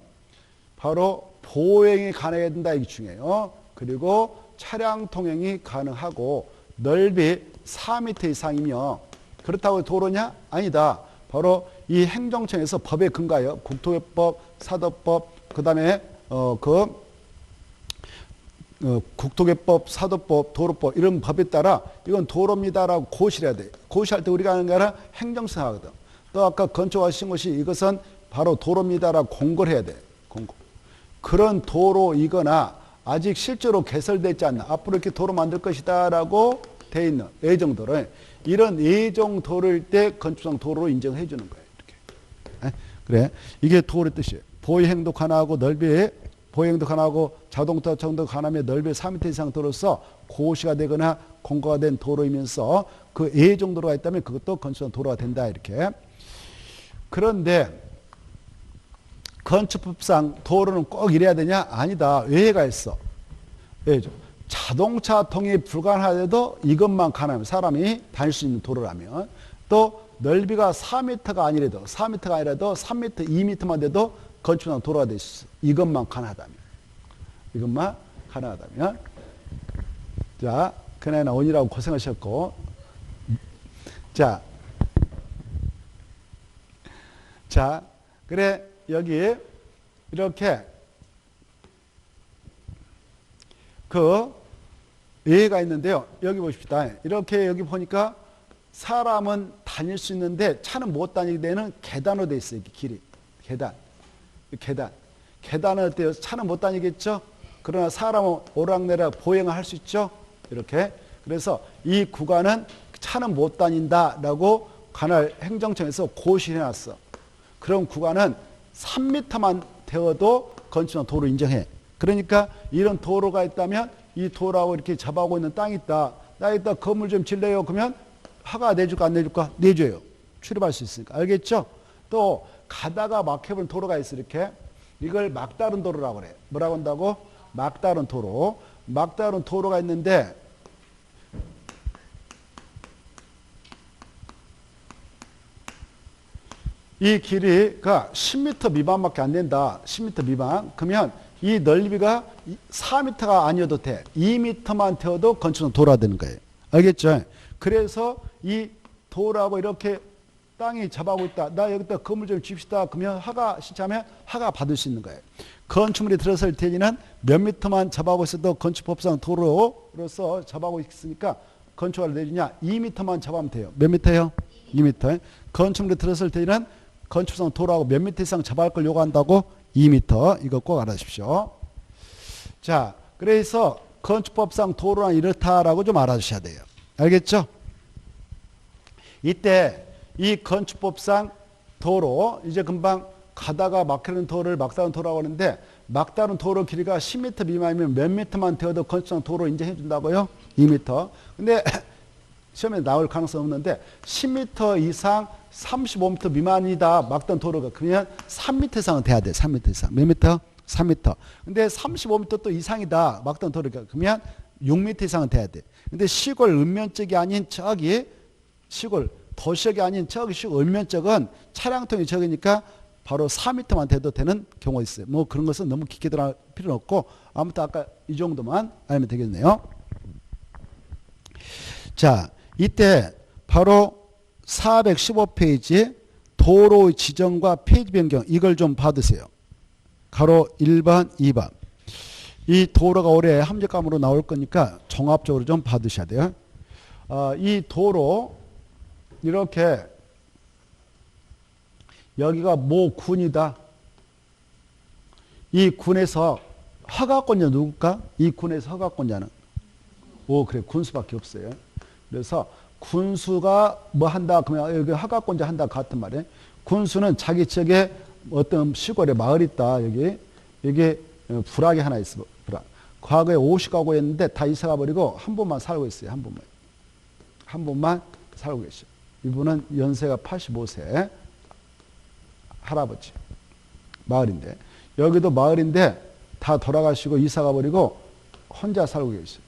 바로 보행이 가능해야 된다. 이게 중요해요. 그리고 차량 통행이 가능하고 넓이 4m 이상이며 그렇다고 도로냐? 아니다. 바로 이 행정청에서 법에 근거하여 국토개법, 사도법, 그 다음에 국토개법, 사도법, 도로법 이런 법에 따라 이건 도로입니다라고 고시를 해야 돼. 고시할 때 우리가 하는 게 아니라 행정청 하거든. 또 아까 건축하신 것이 이것은 바로 도로입니다라고 공고를 해야 돼. 공고. 그런 도로이거나 아직 실제로 개설되지 않는 앞으로 이렇게 도로 만들 것이다라고 돼 있는 예정도를 이런 예정도를 때 건축상 도로로 인정해 주는 거예요. 이렇게. 그래. 이게 도로의 뜻이에요. 보행도 가능하고 넓이 보행도 가능하고 자동차 정도 가능하며 넓이 4m 이상 도로서 고시가 되거나 공고가 된 도로이면서 그 예정도로가 있다면 그것도 건축상 도로가 된다. 이렇게. 그런데 건축법상 도로는 꼭 이래야 되냐? 아니다. 외회가 있어. 왜죠? 자동차 통행이 불가능하더라도 이것만 가능하면 사람이 다닐 수 있는 도로라면 또 넓이가 4m가 아니라도 4m가 아니라도 3m, 2m만 돼도 건축상 도로가 될 수 있어. 이것만 가능하다면. 자, 그나저나 오느라고 고생하셨고 자, 자, 그래 여기 이렇게 그 예가 있는데요. 여기 보십시다. 이렇게 여기 보니까 사람은 다닐 수 있는데 차는 못 다니게 되는 계단으로 돼 있어요. 길이. 계단은 어때요? 차는 못 다니겠죠? 그러나 사람은 오락내락 보행을 할 수 있죠? 이렇게. 그래서 이 구간은 차는 못 다닌다라고 관할 행정청에서 고시해 놨어. 그런 구간은 3m만 되어도 건축용 도로 인정해. 그러니까 이런 도로가 있다면 이 도로하고 이렇게 접하고 있는 땅이 있다. 나 이따 건물 좀 질래요. 그러면 허가 내줄까 안 내줄까? 내줘요. 출입할 수 있으니까. 알겠죠? 또 가다가 막혀버린 도로가 있어. 이렇게. 이걸 막다른 도로라고 그래. 뭐라고 한다고? 막다른 도로. 막다른 도로가 있는데 이 길이가 10m 미만밖에 안 된다. 10m 미만. 그러면 이 넓이가 4m가 아니어도 돼. 2m만 되어도 건축은 도로가 되는 거예요. 알겠죠? 그래서 이 도로하고 이렇게 땅이 잡아오고 있다. 나 여기다 건물 좀 집시다. 그러면 허가 신청하면 허가 받을 수 있는 거예요. 건축물이 들어설 때에는 몇 미터만 잡아오고 있어도 건축법상 도로로서 잡아오고 있으니까 건축을 내주냐? 2m만 잡아오면 돼요. 몇 미터요? 2m. 건축물이 들어설 때에는 건축상 도로하고 몇 미터 이상 잡아올 걸 요구한다고? 2m. 이거 꼭 알아주십시오. 자, 그래서 건축법상 도로는 이렇다라고 좀 알아주셔야 돼요. 알겠죠? 이때 이 건축법상 도로, 이제 금방 가다가 막히는 도로를 막다른 도로라고 하는데 막다른 도로 길이가 10m 미만이면 몇 미터만 되어도 건축상 도로 인정해 준다고요? 2m. 근데 시험에 나올 가능성이 없는데 10m 이상 35m 미만이다. 막다른 도로가. 그러면 3m 이상은 돼야 돼. 3m 이상. 몇 미터? 3m. 근데 35m 또 이상이다. 막다른 도로가. 그러면 6m 이상은 돼야 돼. 근데 시골 읍면 쪽이 아닌 저기 시골 도시역이 아닌 저기 시골 읍면 쪽은 차량통이 적으니까 바로 4m만 돼도 되는 경우가 있어요. 뭐 그런 것은 너무 깊게 들어갈 필요는 없고 아무튼 아까 이 정도만 알면 되겠네요. 자, 이때 바로 415페이지 도로 지정과 페이지 변경 이걸 좀 받으세요. 가로 1번, 2번. 이 도로가 올해 함정감으로 나올 거니까 종합적으로 좀 받으셔야 돼요. 이 도로 이렇게 여기가 모 군이다. 이 군에서 허가권자 누굴까? 이 군에서 허가권자는 그래 군수밖에 없어요. 그래서 군수가 뭐 한다 그러면 여기 허가권자 한다 같은 말이에요. 군수는 자기 지역에 어떤 시골에 마을이 있다. 여기 불악이 하나 있어. 불악. 과거에 50가구였는데 다 이사가 버리고 한 분만 살고 있어요. 한 분만 살고 계셔. 이분은 연세가 85세 할아버지 마을인데 여기도 마을인데 다 돌아가시고 이사가 버리고 혼자 살고 계셔.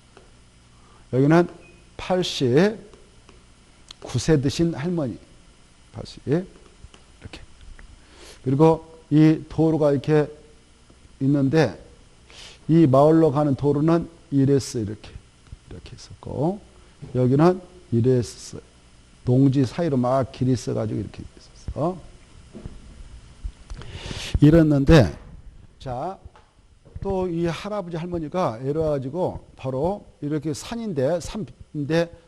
여기는 89세 드신 할머니 80 이렇게. 그리고 이 도로가 이렇게 있는데 이 마을로 가는 도로는 이랬어. 이렇게 있었고 여기는 이랬어. 농지 사이로 막 길이 있어가지고 이렇게 있었어. 이랬는데 자, 또 이 할아버지 할머니가 이래가지고 바로 이렇게 산인데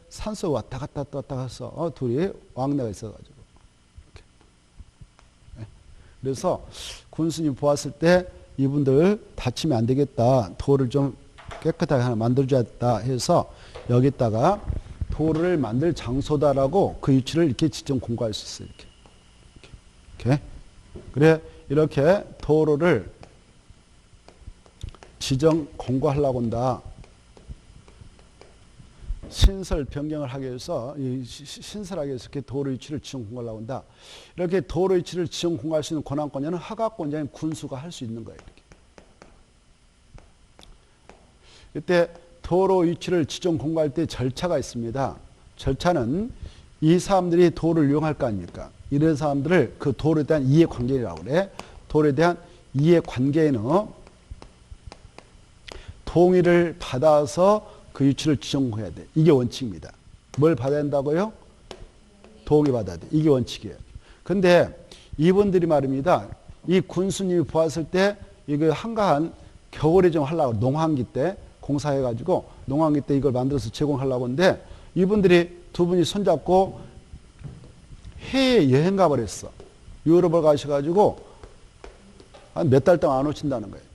산속 왔다 갔다 해서 둘이 왕래가 있어가지고 이렇게. 그래서 군수님 보았을 때 이분들 다치면 안 되겠다. 도를 좀 깨끗하게 하나 만들어줘야겠다 해서 여기다가 도를 만들 장소다라고 그 위치를 이렇게 지정 공고할 수 있어요. 이렇게. 그래 이렇게 도로를 지정 공고하려고 한다. 신설 변경을 하기 위해서 신설하기 위해서 이렇게 도로 위치를 지정 공고하려고 한다. 이렇게 도로 위치를 지정 공고할 수 있는 권한권자는 허가권자인 군수가 할 수 있는 거예요. 이때 도로 위치를 지정 공고할 때 절차가 있습니다. 절차는 이 사람들이 도로를 이용할 거 아닙니까? 이런 사람들을 그 도로에 대한 이해관계라고 그래. 도로에 대한 이해관계에는 동의를 받아서 그 위치를 지정해야 돼. 이게 원칙입니다. 뭘 받아야 한다고요? 동의 받아야 돼. 이게 원칙이에요. 근데 이분들이 말입니다. 이 군수님이 보았을 때 이거 한가한 겨울에 좀 하려고 농한기 때 공사해가지고 농한기 때 이걸 만들어서 제공하려고 하는데 이분들이 두 분이 손잡고 해외 여행 가버렸어. 유럽을 가셔가지고 한 몇 달 동안 안 오신다는 거예요.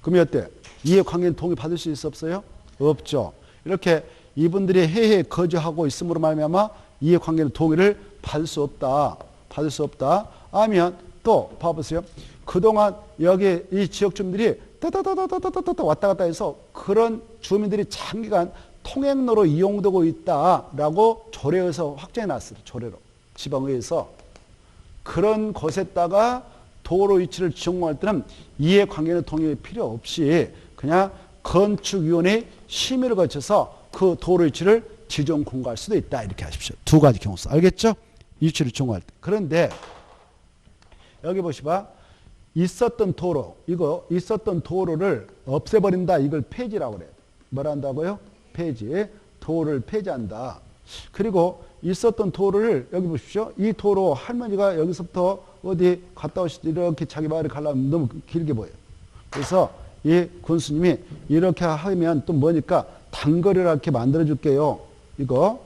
그럼 어때? 이해관계는 동의 받을 수 있어 없어요? 없죠. 이렇게 이분들이 해외에 거주하고 있음으로 말미암아 이해관계는 동의를 받을 수 없다. 받을 수 없다. 하면 또 봐보세요. 그동안 여기 이 지역 주민들이 따다다다다다다 왔다 갔다 해서 그런 주민들이 장기간 통행로로 이용되고 있다라고 조례에서 확정해 놨어요. 조례로. 지방의회에서. 그런 곳에다가 도로 위치를 지정할 때는 이해관계는 동의 필요 없이 그냥 건축위원회 심의를 거쳐서 그 도로 위치를 지정 공고할 수도 있다. 이렇게 하십시오. 두 가지 경우수. 알겠죠? 위치를 지정할 때. 그런데 여기 보시봐. 있었던 도로, 이거 있었던 도로를 없애버린다. 이걸 폐지라고 그래요. 뭐라 한다고요? 폐지. 도로를 폐지한다. 그리고 있었던 도로를 여기 보십시오. 이 도로 할머니가 여기서부터 어디 갔다 오시지 이렇게 자기 마을에 가려면 너무 길게 보여요. 그래서 이 군수님이 이렇게 하면 또 뭐니까 단거리를 이렇게 만들어 줄게요. 이거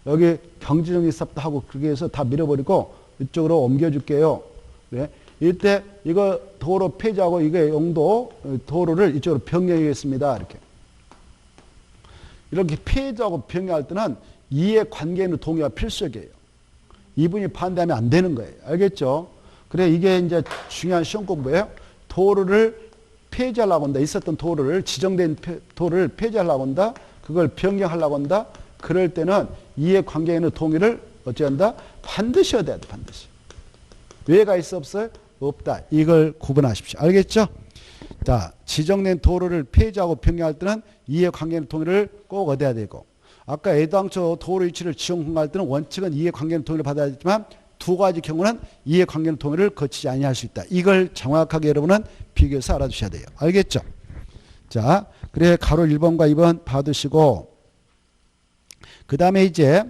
여기 경지정리 삽도 하고 그렇게 해서 다 밀어버리고 이쪽으로 옮겨 줄게요. 네. 이때 이거 도로 폐지하고 이게 용도 도로를 이쪽으로 변경하겠습니다. 이렇게 폐지하고 변경할 때는 이해관계는 동의가 필수적이에요. 이분이 반대하면 안 되는 거예요. 알겠죠? 그래 이게 이제 중요한 시험 공부예요. 도로를 폐지하려고 한다. 있었던 도로를 지정된 도로를 폐지하려고 한다. 그걸 변경하려고 한다. 그럴 때는 이해관계는 동의를 어찌 한다? 반드시 얻어야 돼. 반드시. 왜가 있어 없어요? 없다. 이걸 구분하십시오. 알겠죠? 자, 지정된 도로를 폐지하고 변경할 때는 이해관계는 동의를 꼭 얻어야 되고 아까 애당초 도로 위치를 지정 공고할 때는 원칙은 이해관계는 동의를 받아야 되지만 두 가지 경우는 이해관계는 동의를 거치지 아니할 수 있다. 이걸 정확하게 여러분은 비교해서 알아두셔야 돼요. 알겠죠? 자, 그래 가로 1번과 2번 받으시고 그 다음에 이제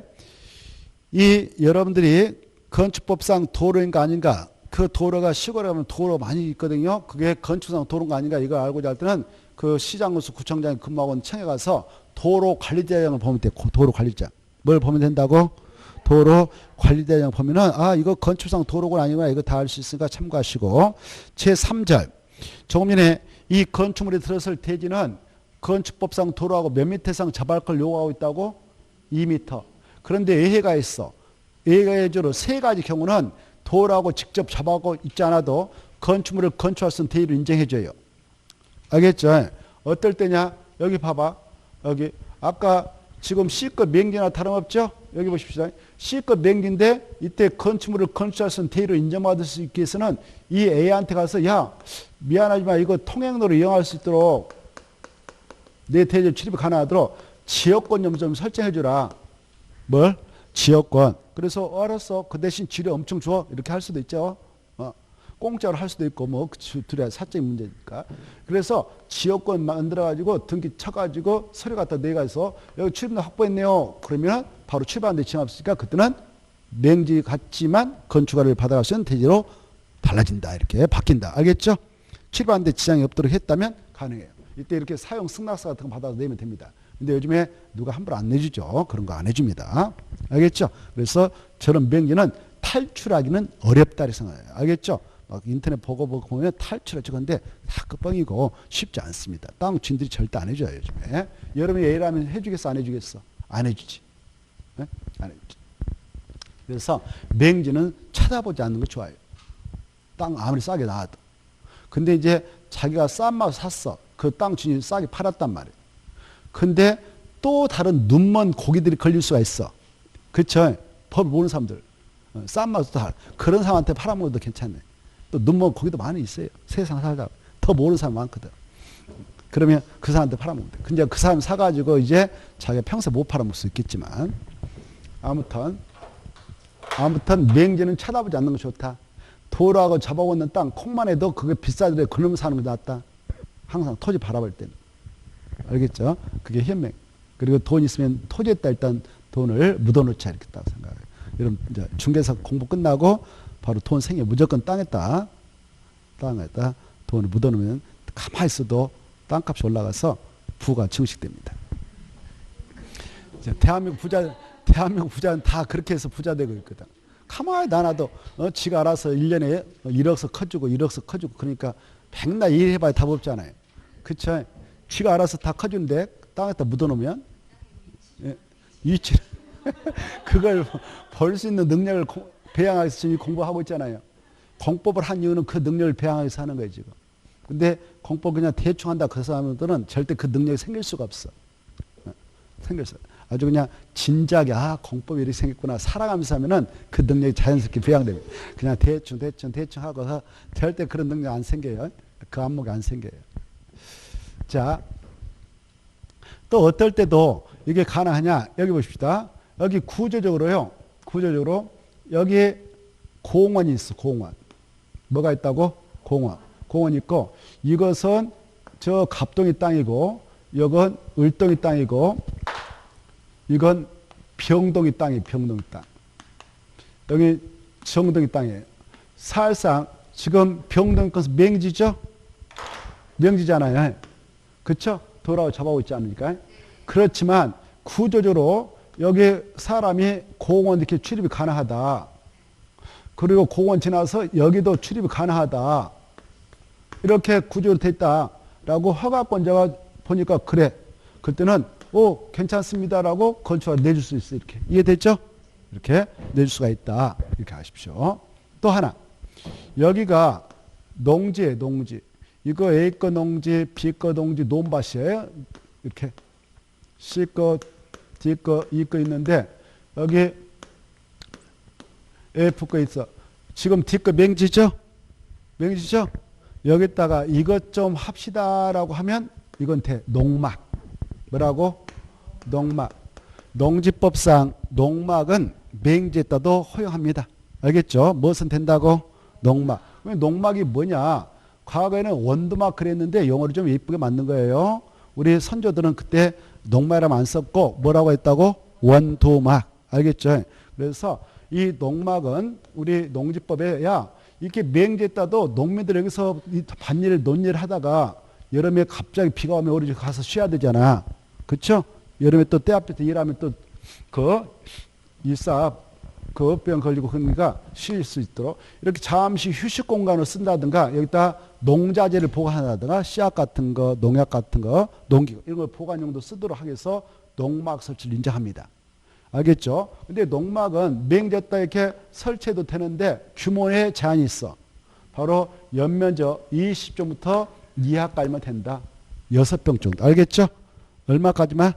이 여러분들이 건축법상 도로인가 아닌가 그 도로가 시골에 가면 도로 많이 있거든요. 그게 건축상 도로인가 아닌가 이걸 알고자 할 때는 그 시장군수 구청장이 근무하고 있는 청에 가서 도로 관리대장을 보면 돼. 도로 관리대장. 뭘 보면 된다고? 도로 관리대장 보면은 아 이거 건축상 도로가 아니구나 이거 다 알 수 있으니까 참고하시고 제3절 조금 전에 이 건축물이 들어설 대지는 건축법상 도로하고 몇 미터 이상 잡아할 걸 요구하고 있다고? 2미터. 그런데 예외가 있어. 예외적으로 세 가지 경우는 도로하고 직접 잡아가고 있지 않아도 건축물을 건축할 수 있는 대지를 인정해줘요. 알겠죠? 어떨 때냐? 여기 봐봐. 여기 아까 지금 C급 맹지나 다름없죠? 여기 보십시오. C급 맹지인데 이때 건축물을 건축할 수 있는 대지로 인정받을 수 있기 위해서는 이 A한테 가서 야 미안하지만 이거 통행로로 이용할 수 있도록 내 대지를 출입이 가능하도록 지역권 좀 설정해 주라. 뭘? 지역권. 그래서 알았어. 그 대신 지료 엄청 줘. 이렇게 할 수도 있죠. 공짜로 할 수도 있고 뭐 둘이 사적인 문제니까. 그래서 지역권 만들어가지고 등기 쳐가지고 서류 갖다 내가서 여기 출입로 확보했네요. 그러면 바로 출입하는데 지장 없으니까 그때는 맹지 같지만 건축허가를 받아갈 수 있는 대지로 달라진다. 이렇게 바뀐다. 알겠죠? 출입하는데 지장이 없도록 했다면 가능해요. 이때 이렇게 사용 승낙서 같은 거 받아서 내면 됩니다. 근데 요즘에 누가 함부로 안 내주죠. 그런 거 안 해줍니다. 알겠죠? 그래서 저런 맹지는 탈출하기는 어렵다 이렇게 생각해요. 알겠죠? 막 인터넷 보고 보면 탈출하죠. 근데 다 끝뻥이고 쉽지 않습니다. 땅 주인들이 절대 안 해줘요. 요즘에. 여러분이 A라면 해주겠어? 안 해주겠어? 안 해주지. 네? 안 해주지. 그래서 맹지는 찾아보지 않는 거 좋아요. 땅 아무리 싸게 나와도. 근데 이제 자기가 싼 맛 샀어. 그 땅 주인이 싸게 팔았단 말이에요. 근데 또 다른 눈먼 고기들이 걸릴 수가 있어. 그쵸? 법 모르는 사람들. 싼 맛도 다. 그런 사람한테 팔아먹어도 괜찮네. 또 눈먼 고기도 많이 있어요. 세상 살다. 더 모르는 사람 많거든. 그러면 그 사람한테 팔아먹으면 돼. 근데 그 사람 사가지고 이제 자기가 평소에 못 팔아먹을 수 있겠지만. 아무튼 맹지는 쳐다보지 않는 거 좋다. 도로하고 잡아오는 땅, 콩만 해도 그게 비싸더라도 그놈 사는 게 낫다. 항상 토지 바라볼 때는. 알겠죠? 그게 현명. 그리고 돈 있으면 토지에다 일단 돈을 묻어놓자 이렇게 딱 생각해요. 여러분 이제 중개사 공부 끝나고 바로 돈 생겨. 무조건 땅에다 돈을 묻어놓으면 가만히 있어도 땅값이 올라가서 부가 증식됩니다. 대한민국 부자는 다 그렇게 해서 부자 되고 있거든. 가만히 놔놔도 지가 알아서 1년에 1억씩 커주고 1억씩 커주고 그러니까 백날 일해봐야 답 없잖아요. 그쵸? 지가 알아서 다 커주는데 땅에다 묻어놓으면 위치 그걸 벌 수 있는 능력을 배양하기 위해서 공부하고 있잖아요. 공법을 한 이유는 그 능력을 배양하기 위해서 하는 거예요 지금. 근데 공법 그냥 대충 한다 그 사람들은 절대 그 능력이 생길 수가 없어. 아주 그냥 진지하게 공법이 이렇게 생겼구나 살아가면서 하면은 그 능력이 자연스럽게 배양됩니다. 그냥 대충 하고서 절대 그런 능력 안 생겨요. 그 안목이 안 생겨요. 자, 또 어떨 때도 이게 가능하냐? 여기 보십시다. 여기 구조적으로 여기 공원이 있어. 공원. 뭐가 있다고? 공원 있고 이것은 저 갑동이 땅이고 이건 을동이 땅이고 이건 병동이 땅이에요. 병동이 땅. 여기 정동이 땅이에요. 사실상 지금 병동이 것은 맹지죠? 명지잖아요. 그렇죠? 돌아와 잡아오고 있지 않습니까? 그렇지만 구조적으로 여기 사람이 공원 이렇게 출입이 가능하다. 그리고 공원 지나서 여기도 출입이 가능하다. 이렇게 구조로 돼 있다라고 허가권자가 보니까 그래. 그때는 괜찮습니다라고 건축가가 내줄 수 있어. 이렇게 이해됐죠? 이렇게 내줄 수가 있다. 이렇게 아십시오. 또 하나 여기가 농지예요. 농지. 이거 A거 농지, B거 농지, 논밭이에요. 이렇게 C거, D거, E거 있는데 여기 F거 있어. 지금 D거 맹지죠? 여기다가 이것 좀 합시다라고 하면 이건 돼. 농막. 뭐라고? 농막. 농지법상 농막은 맹지에다도 허용합니다. 알겠죠? 무엇은 된다고? 농막. 농막이 뭐냐? 과거에는 원두막 그랬는데 영어로 좀 예쁘게 만든 거예요. 우리 선조들은 그때 농막이라면 안 썼고 뭐라고 했다고? 원두막. 알겠죠? 그래서 이 농막은 우리 농지법에 이렇게 맹지에다도 농민들이 여기서 밭일을 논일을 하다가 여름에 갑자기 비가 오면 우리 가서 쉬어야 되잖아. 그렇죠? 여름에 또 때 앞에서 일하면 또 병 걸리고 그러니까 쉴 수 있도록 이렇게 잠시 휴식 공간을 쓴다든가 여기다 농자재를 보관한다든가 씨앗 같은 거, 농약 같은 거, 농기구 이런 걸 보관용도 쓰도록 하기 위해서 농막 설치를 인정합니다. 알겠죠? 근데 농막은 맹지에다 이렇게 설치해도 되는데 규모에 제한이 있어. 바로 연면적 20평부터 이하까지만 된다. 6평 정도. 알겠죠? 얼마까지만?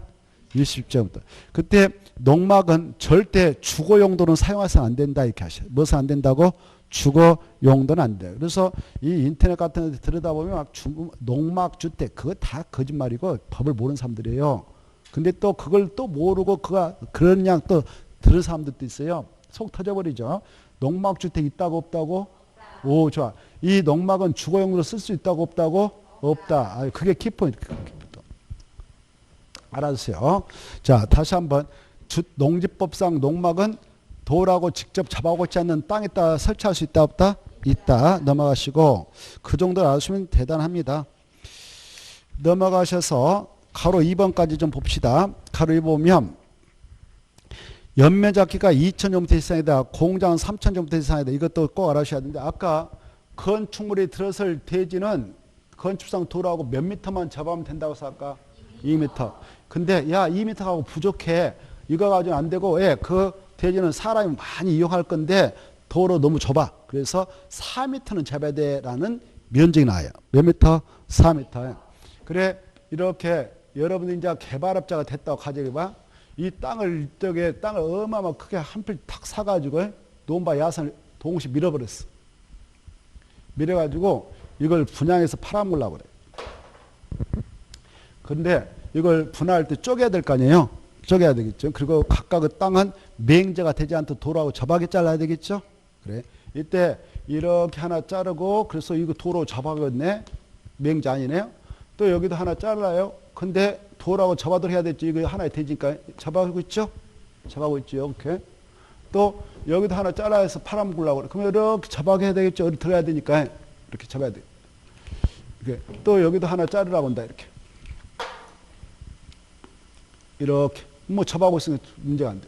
20평부터. 그때 농막은 절대 주거 용도는 사용해서는 안 된다. 이렇게 하셔요. 무엇은 안 된다고? 주거 용도는 안 돼요. 그래서 이 인터넷 같은 데 들여다보면 막 농막 주택 그거 다 거짓말이고 법을 모르는 사람들이에요. 근데 또 그걸 또 모르고 그런 양 또 들은 사람들도 있어요. 속 터져버리죠. 농막 주택 있다고 없다고? 오, 좋아. 이 농막은 주거용으로 쓸 수 있다고 없다고? 없다. 그게 키포인트. 알았어요. 자, 다시 한번 농지법상 농막은 돌하고 직접 잡아오지 않는 땅에다 설치할 수 있다 없다? 있다. 넘어가시고 그 정도 아시면 대단합니다. 넘어가셔서 가로 2번까지 좀 봅시다. 가로 2번 보면 연면적기가 2,000제곱미터 이상이다. 공장은 3,000제곱미터 이상이다. 이것도 꼭 알아셔야 되는데 아까 건축물이 들어설 대지는 건축상 돌하고 몇 미터만 잡아오면 된다고 해서 아까 2미터. 근데 2미터하고 부족해. 이거 가지고는 안 되고 그 대지는 사람이 많이 이용할 건데 도로 너무 좁아. 그래서 4미터는 잡아야 돼라는 면적이 나와요. 몇 미터? 4미터. 그래 이렇게 여러분이 이제 개발업자가 됐다고 가정해봐. 이 땅을 어마어마 크게 한 필 탁 사가지고 논바 야산을 동시에 밀어버렸어. 밀어가지고 이걸 분양해서 팔아먹으려고 그래. 근데 이걸 분할할 때 쪼개야 될 거 아니에요? 쪼개야 되겠죠. 그리고 각각 그 땅은 맹자가 되지 않도록 도로하고 접하게 잘라야 되겠죠. 그래. 이때 이렇게 하나 자르고 그래서 이거 도로 접하겠네. 맹자 아니네요. 또 여기도 하나 잘라요. 근데 도로하고 접하도록 해야 되지. 이거 하나의 대지니까 접하고 있죠? 접하고 있죠. 이렇게. 또 여기도 하나 잘라서 팔아먹으려고 그래. 그러면 이렇게 접어야 되겠죠. 이렇게 들어야 되니까 이렇게 접어야 돼. 이렇게. 또 여기도 하나 자르라고 한다. 이렇게 뭐 접하고 있으면 문제가 안 돼.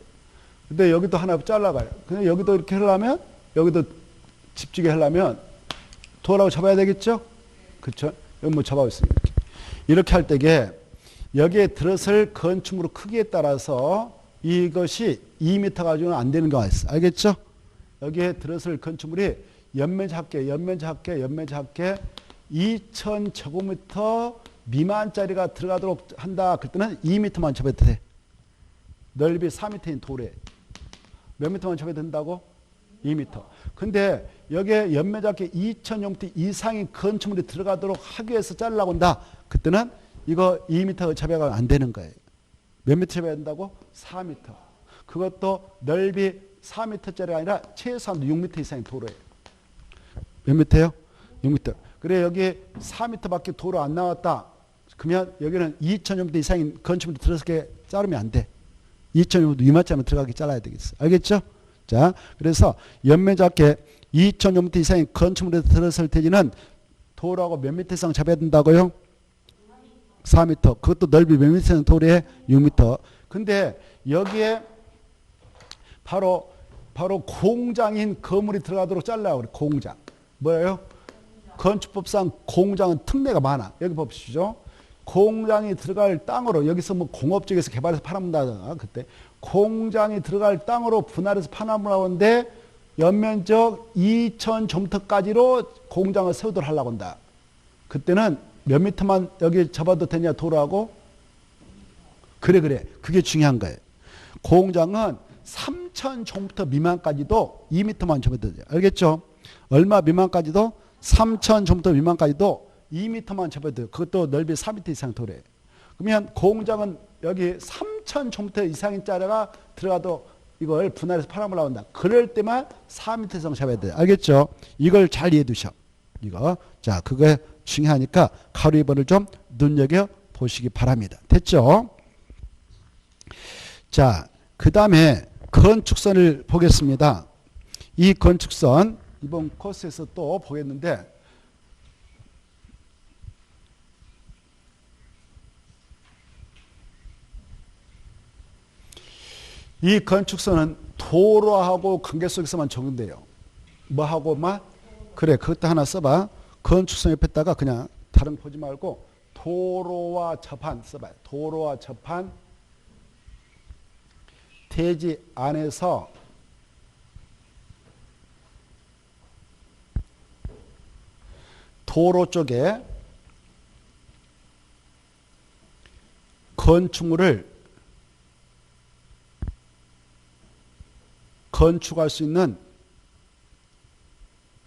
근데 여기도 하나 잘라가요. 근데 여기도 이렇게 하려면 여기도 집지게 하려면 도라고 접어야 되겠죠. 그렇죠? 여기 뭐 접하고 있으면 이렇게 할 때에 여기에 들어설 건축물 크기에 따라서 이것이 2m 가지고는 안 되는 경우가 있어. 알겠죠? 여기에 들어설 건축물이 연면 작게 2000제곱미터 미만짜리가 들어가도록 한다. 그때는 2m만 접어도 돼. 넓이 4m인 도로에 몇 미터만 접어야 된다고? 2m. 근데 여기에 연면 작게 2000제곱미터 이상의 건축물이 들어가도록 하기 위해서 자르려고 한다. 그때는 이거 2m 접어가 안 되는 거예요. 몇 미터 접어야 된다고? 4m. 그것도 넓이 4m짜리가 아니라 최소한 6m 이상의 도로예요. 몇 미터요? 6m. 그래 여기 4m밖에 도로 안 나왔다. 그러면 여기는 2000제곱미터 이상인 건축물이 들어서게 자르면 안 돼. 2000제곱미터 미만짜리만 들어가게 잘라야 되겠어. 알겠죠? 자, 그래서 연면 작게 2000제곱미터 이상의 건축물에 들어설 때는 도로하고 몇 미터 이상 잡아야 된다고요? 4m. 그것도 넓이 몇 미터는 도로에 6m. 근데 여기에 바로 공장인 건물이 들어가도록 잘라고 그래. 공장. 뭐예요? 건축법상 공장은 특례가 많아. 여기 봅시죠. 공장이 들어갈 땅으로 여기서 뭐 공업적에서 개발해서 팔아먹는다. 그때 공장이 들어갈 땅으로 분할해서 팔아먹으려고 하는데 연면적 2000제곱미터까지로 공장을 세우도록 하려고 한다. 그때는 몇 미터만 여기 접어도 되냐 도로하고? 그래. 그게 중요한 거예요. 공장은 3000제곱미터 미만까지도 2m만 접어도 돼요. 알겠죠? 얼마 미만까지도? 3000제곱미터 미만까지도 2m만 접어도 돼요. 그것도 넓이 4m 이상 도로예요. 그러면 공장은 여기 3000제곱미터 이상인 짜리가 들어가도 이걸 분할해서 팔아먹으려고 한다. 그럴 때만 4m 이상 접어야 돼요. 알겠죠? 이걸 잘 이해해 두셔. 이거. 자, 그게 중요하니까 가로 2번을 좀 눈여겨보시기 바랍니다. 됐죠? 자, 그 다음에 건축선을 보겠습니다. 이 건축선 이번 코스에서 또 보겠는데 이 건축선은 도로하고 관계 속에서만 적용돼요. 뭐하고만? 그래, 그것도 하나 써봐. 건축선 옆에다가 그냥 다른 거 보지 말고 도로와 접한 써봐요. 도로와 접한 대지 안에서 도로 쪽에 건축물을 건축할 수 있는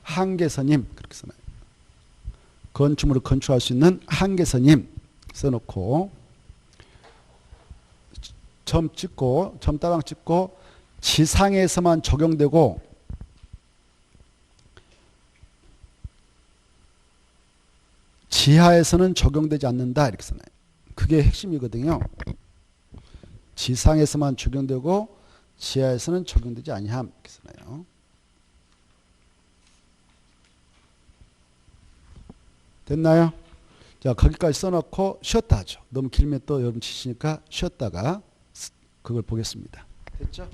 한계선임 그렇게 써놔요. 건축물을 건축할 수 있는 한계선임 써놓고 점 찍고 점따방 찍고 지상에서만 적용되고 지하에서는 적용되지 않는다 이렇게 써놔요. 그게 핵심이거든요. 지상에서만 적용되고 지하에서는 적용되지 아니함 이렇게 써놔요. 됐나요? 자, 거기까지 써놓고 쉬었다 하죠. 너무 길면 또 여러분 치시니까 쉬었다가 그걸 보겠습니다. 됐죠?